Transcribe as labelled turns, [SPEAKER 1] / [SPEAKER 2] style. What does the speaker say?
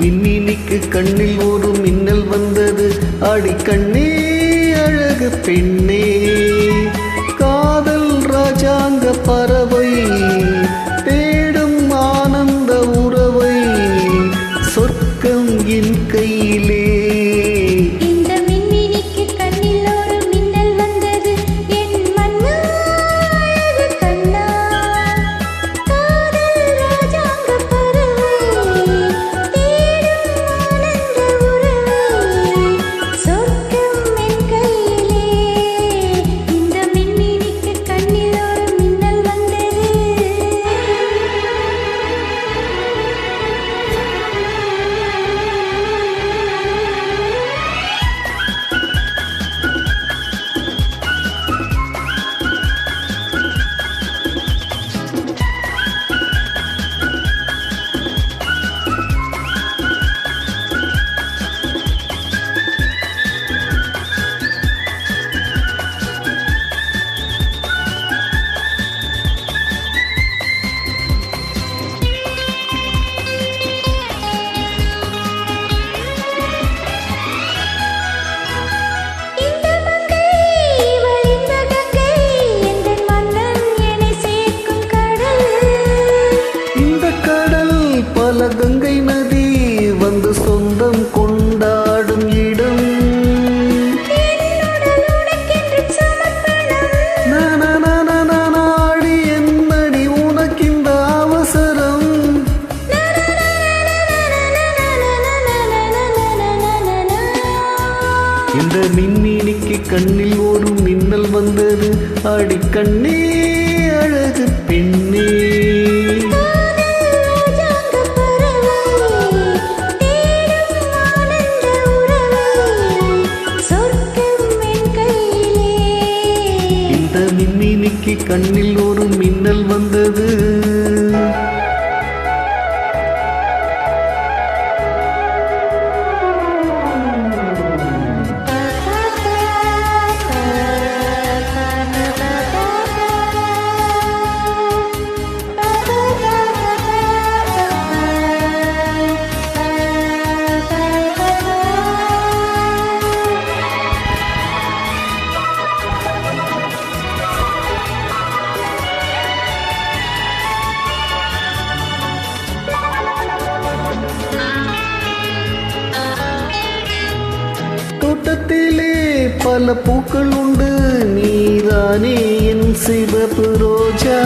[SPEAKER 1] விண்மீனிக்கு கண்ணில் ஒரு மின்னல் வந்தது. அடிக்கண்ணே அழகு பெண்ணே, காதல் ராஜாங்க பறவை தேடும் ஆனந்த உறவை, சொர்க்கம் என் கையிலே. கங்கை நதி வந்து சொந்தம் கொண்டாடும் இடம். நாடி என்னடி உனக்கிந்த அவசரம்? இந்த மின்மீனிக்கு கண்ணில் ஒரு மின்னல் வந்தது. அடிக்கண்ணே அழகு பெண்ணே, மின்மீனிக்கு கண்ணில் ஒரு மின்னல் வந்தது. தோட்டத்திலே பல பூக்கள் உண்டு, நீதானே என் சிவப்பு ரோஜா.